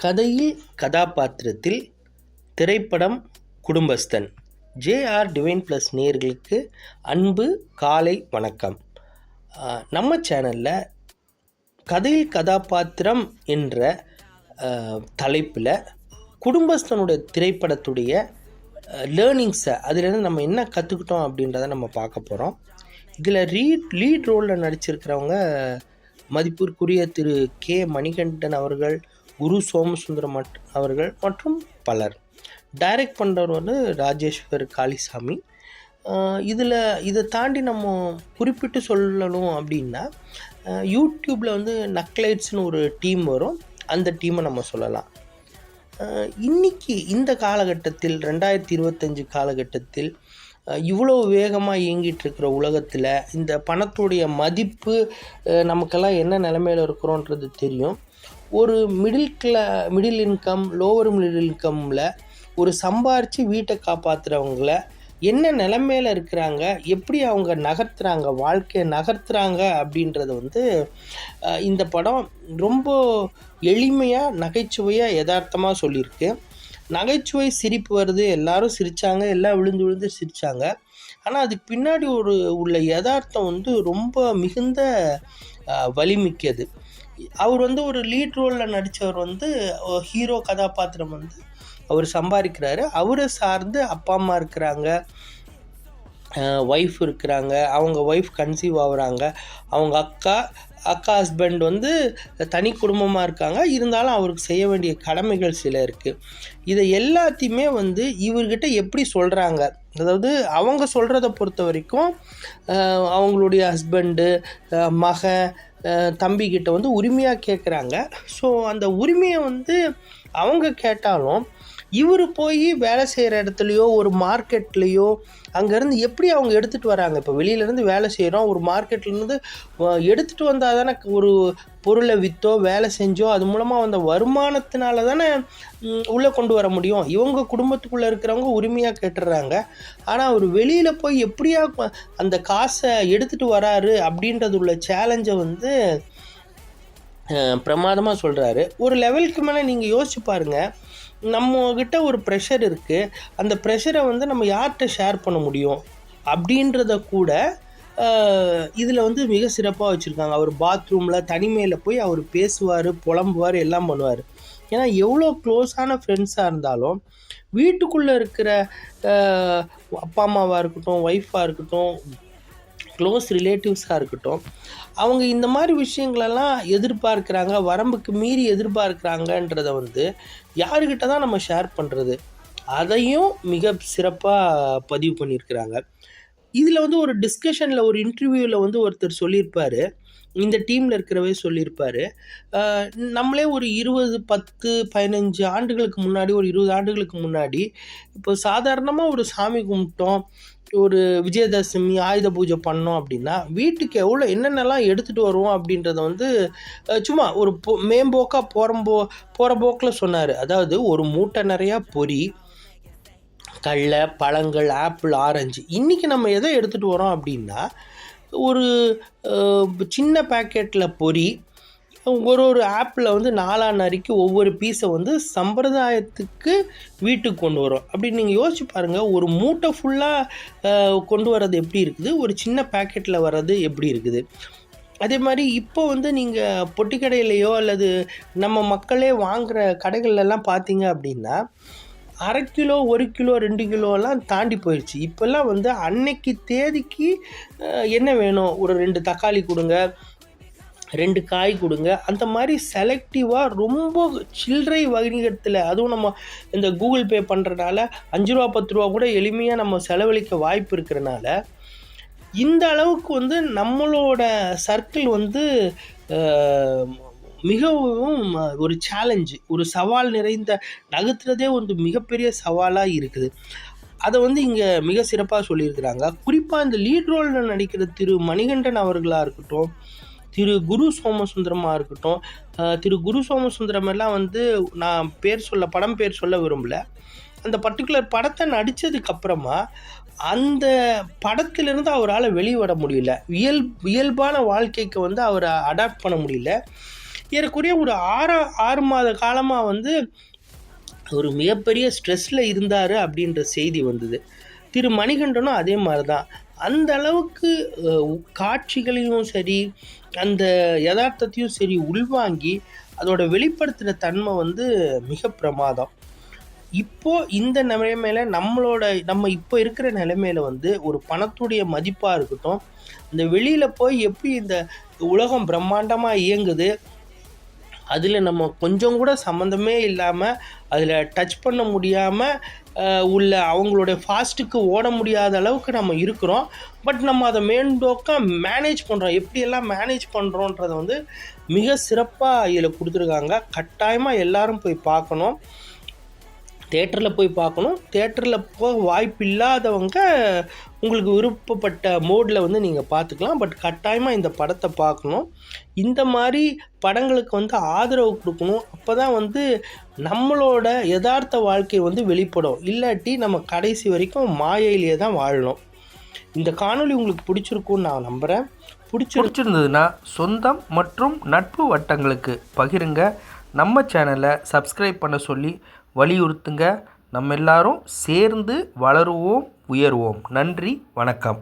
கதையில் கதாபாத்திரத்தில் திரைப்படம் குடும்பஸ்தன். ஜேஆர் டிவைன் ப்ளஸ் நேயர்களுக்கு அன்பு காலை வணக்கம். நம்ம சேனலில் கதையில் கதாபாத்திரம் என்ற தலைப்பில் குடும்பஸ்தனுடைய திரைப்படத்துடைய லேர்னிங்ஸை அதிலேருந்து நம்ம என்ன கற்றுக்கிட்டோம் அப்படின்றத நம்ம பார்க்க போகிறோம். இதில் லீட் ரோலில் நடிச்சிருக்கிறவங்க மதிப்பிற்குரிய திரு கே மணிகண்டன் அவர்கள், குரு சோமசுந்தரம் அவர்கள் மற்றும் பலர். டைரக்ட் பண்ணுறவர் வந்து ராஜேஸ்வர் காளிசாமி. இதை தாண்டி நம்ம குறிப்பிட்டு சொல்லணும் அப்படின்னா யூடியூப்பில் வந்து நக்லைட்ஸ்னு ஒரு டீம் வரும், அந்த டீமை நம்ம சொல்லலாம். இன்றைக்கி இந்த காலகட்டத்தில் 2025 காலகட்டத்தில் இவ்வளோ வேகமாக இயங்கிட்டு இருக்கிற உலகத்தில் இந்த பணத்துடைய மதிப்பு நமக்கெல்லாம் என்ன நிலைமையில் இருக்கிறோன்றது தெரியும். ஒரு மிடில் இன்கம், லோவர் மிடில் இன்கமில் ஒரு சம்பாரித்து வீட்டை காப்பாற்றுறவங்கள என்ன நிலைமையில் இருக்கிறாங்க, எப்படி அவங்க நகர்த்துறாங்க, வாழ்க்கையை நகர்த்துறாங்க அப்படின்றது வந்து இந்த படம் ரொம்ப எளிமையாக நகைச்சுவையாக யதார்த்தமாக சொல்லியிருக்கு. நகைச்சுவை சிரிப்பு வருது, எல்லாரும் சிரித்தாங்க, எல்லாம் விழுந்து விழுந்து சிரித்தாங்க. ஆனால் அதுக்கு பின்னாடி உள்ள யதார்த்தம் வந்து ரொம்ப மிகுந்த வலிமிக்கது. அவர் வந்து ஒரு லீட் ரோலில் நடித்தவர் வந்து ஹீரோ கதாபாத்திரம் வந்து அவர் சம்பாதிக்கிறாரு. அவரை சார்ந்து அப்பா அம்மா இருக்கிறாங்க, ஒய்ஃப் இருக்கிறாங்க, அவங்க ஒய்ஃப் கன்சீவ் ஆகுறாங்க, அவங்க அக்கா ஹஸ்பண்ட் வந்து தனி குடும்பமாக இருக்காங்க. இருந்தாலும் அவருக்கு செய்ய வேண்டிய கடமைகள் சில இருக்குது. இதை எல்லாத்தையுமே வந்து இவர்கிட்ட எப்படி சொல்கிறாங்க, அதாவது அவங்க சொல்கிறத பொறுத்த வரைக்கும் அவங்களுடைய ஹஸ்பண்டு, மகன், தம்பிக்கிட்ட வந்து உரிமையாக கேட்குறாங்க. ஸோ அந்த உரிமையை வந்து அவங்க கேட்டாலும் இவர் போய் வேலை செய்கிற இடத்துலையோ ஒரு மார்க்கெட்லேயோ அங்கேருந்து எப்படி அவங்க எடுத்துகிட்டு வராங்க. இப்போ வெளியிலேருந்து வேலை செய்கிறோம், ஒரு மார்க்கெட்லேருந்து எடுத்துகிட்டு வந்தால் தானே ஒரு பொருளை விற்றோ வேலை செஞ்சோ அது மூலமாக வந்த வருமானத்தினால தானே உள்ளே கொண்டு வர முடியும். இவங்க குடும்பத்துக்குள்ளே இருக்கிறவங்க உரிமையாக கேட்டுடுறாங்க. ஆனால் அவர் வெளியில் போய் எப்படியா அந்த காசை எடுத்துகிட்டு வராரு அப்படின்றது உள்ள சேலஞ்சை வந்து பிரமாதமாக சொல்கிறாரு. ஒரு லெவலுக்கு மேலே நீங்கள் யோசிச்சு பாருங்கள், நம்மக்கிட்ட ஒரு ப்ரெஷர் இருக்குது, அந்த ப்ரெஷரை வந்து நம்ம யார்கிட்ட ஷேர் பண்ண முடியும் அப்படின்றத கூட இதில் வந்து மிக சிறப்பாக வச்சுருக்காங்க. அவர் பாத்ரூமில் தனிமையில் போய் அவர் பேசுவார், புலம்புவார், எல்லாம் பண்ணுவார். ஏன்னா எவ்வளோ க்ளோஸான ஃப்ரெண்ட்ஸாக இருந்தாலும் வீட்டுக்குள்ளே இருக்கிற அப்பா அம்மாவாக இருக்கட்டும், ஒய்ஃபாக இருக்கட்டும், க்ளோஸ் ரிலேட்டிவ்ஸாக இருக்கட்டும், அவங்க இந்த மாதிரி விஷயங்களெல்லாம் எதிர்பார்க்குறாங்க, வரம்புக்கு மீறி எதிர்பார்க்குறாங்கன்றதை வந்து யாருக்கிட்ட தான் நம்ம ஷேர் பண்ணுறது, அதையும் மிக சிறப்பாக பதிவு பண்ணியிருக்கிறாங்க. இதில் வந்து ஒரு டிஸ்கஷனில், ஒரு இன்டர்வியூவில் வந்து ஒருத்தர் சொல்லியிருப்பார், இந்த டீமில் இருக்கிறவே சொல்லியிருப்பார், நம்மளே ஒரு 10-15 ஆண்டுகளுக்கு முன்னாடி, ஒரு 20 ஆண்டுகளுக்கு முன்னாடி இப்போ சாதாரணமாக ஒரு சாமி கும்பிட்டோம், ஒரு விஜயதசமி ஆயுத பூஜை பண்ணோம் அப்படின்னா வீட்டுக்கு என்னென்னலாம் எடுத்துகிட்டு வருவோம் அப்படின்றத வந்து சும்மா ஒரு மேம்போக்காக போகிற போக்கில் சொன்னார். அதாவது ஒரு மூட்டை நிறையா பொரி, கடலை, பழங்கள், ஆப்பிள், ஆரஞ்சு. இன்றைக்கி நம்ம எதை எடுத்துகிட்டு வரோம் அப்படின்னா ஒரு சின்ன பேக்கெட்டில் பொரி, ஒரு ஆப்பிளில் வந்து 4 நறுக்கி ஒவ்வொரு பீஸை வந்து சம்பிரதாயத்துக்கு வீட்டுக்கு கொண்டு வரோம். அப்படி நீங்கள் யோசிச்சு பாருங்கள், ஒரு மூட்டை ஃபுல்லாக கொண்டு வர்றது எப்படி இருக்குது, ஒரு சின்ன பேக்கெட்டில் வர்றது எப்படி இருக்குது. அதே மாதிரி இப்போ வந்து நீங்கள் பொட்டி கடையிலையோ அல்லது நம்ம மக்களே வாங்குகிற கடைகள்லாம் பார்த்தீங்க அப்படின்னா 1/2 கிலோ, 1 கிலோ, 2 கிலோலாம் தாண்டி போயிடுச்சு. இப்போல்லாம் வந்து அன்னைக்கு தேதிக்கு என்ன வேணும், ஒரு 2 தக்காளி கொடுங்க, 2 காய் கொடுங்க, அந்த மாதிரி செலக்டிவாக ரொம்ப சில்லறை வணிகத்தில், அதுவும் நம்ம இந்த கூகுள் பே பண்ணுறனால 5 ரூபா 10 ரூபா கூட எளிமையாக நம்ம செலவழிக்க வாய்ப்பு இருக்கிறனால இந்த அளவுக்கு வந்து நம்மளோட சர்க்கிள் வந்து மிகவும் ஒரு சேலஞ்சு, ஒரு சவால் நிறைந்த, நகர்த்துறதே வந்து மிகப்பெரிய சவாலாக இருக்குது. அதை வந்து இங்கே மிக சிறப்பாக சொல்லியிருக்கிறாங்க. குறிப்பாக இந்த லீட் ரோலில் நடிக்கிற திரு மணிகண்டன் அவர்களாக இருக்கட்டும், திரு குரு சோமசுந்தரமாக இருக்கட்டும். திரு குரு சோமசுந்தரம் எல்லாம் வந்து நான் படம் பேர் சொல்ல விரும்பலை. அந்த பர்டிகுலர் படத்தை நடித்ததுக்கப்புறமா அந்த படத்திலிருந்து அவரால் வெளிவர முடியல. இயல்பான வாழ்க்கைக்கு வந்து அவரை அடாப்ட் பண்ண முடியல. ஏறக்குறைய ஒரு 6 மாத காலமாக வந்து ஒரு மிகப்பெரிய ஸ்ட்ரெஸ்ஸில் இருந்தார் அப்படின்ற செய்தி வந்தது. திரு மணிகண்டனும் அதே மாதிரி தான். அந்த அளவுக்கு காட்சிகளையும் சரி, அந்த யதார்த்தத்தையும் சரி உள்வாங்கி அதோட வெளிப்படுத்துகிற தன்மை வந்து மிக பிரமாதம். இப்போது இந்த நிலைமையில நம்ம இப்போ இருக்கிற நிலைமையில வந்து ஒரு பணத்துடைய மதிப்பாக இருக்கட்டும், இந்த வெளியில் போய் எப்படி இந்த உலகம் பிரம்மாண்டமாக இயங்குது, அதில் நம்ம கொஞ்சம் கூட சம்மந்தமே இல்லாமல், அதில் டச் பண்ண முடியாமல் உள்ள அவங்களுடைய ஃபாஸ்ட்டுக்கு ஓட முடியாத அளவுக்கு நம்ம இருக்கிறோம். பட் நம்ம அதை மேண்டோக்காக மேனேஜ் பண்ணுறோம். எப்படியெல்லாம் மேனேஜ் பண்ணுறோன்றதை வந்து மிக சிறப்பாக இதில் கொடுத்துருக்காங்க. கட்டாயமாக எல்லோரும் போய் பார்க்கணும். தேட்டரில் போய் பார்க்கணும். தேட்டரில் போக வாய்ப்பு இல்லாதவங்க உங்களுக்கு விருப்பப்பட்ட மோடில் வந்து நீங்கள் பார்த்துக்கலாம். பட் கட்டாயமாக இந்த படத்தை பார்க்கணும். இந்த மாதிரி படங்களுக்கு வந்து ஆதரவு கொடுக்கணும். அப்போ தான் வந்து நம்மளோட யதார்த்த வாழ்க்கை வந்து வெளிப்படும். இல்லாட்டி நம்ம கடைசி வரைக்கும் மாயையிலே தான் வாழணும். இந்த காணொளி உங்களுக்கு பிடிச்சிருக்குன்னு நான் நம்புகிறேன். பிடிச்சிருந்ததுன்னா சொந்தம் மற்றும் நட்பு வட்டங்களுக்கு பகிருங்க. நம்ம சேனலை சப்ஸ்கிரைப் பண்ண சொல்லி வலியுறுத்துங்க. நம்ம எல்லாரும் சேர்ந்து வளருவோம், உயர்வோம். நன்றி, வணக்கம்.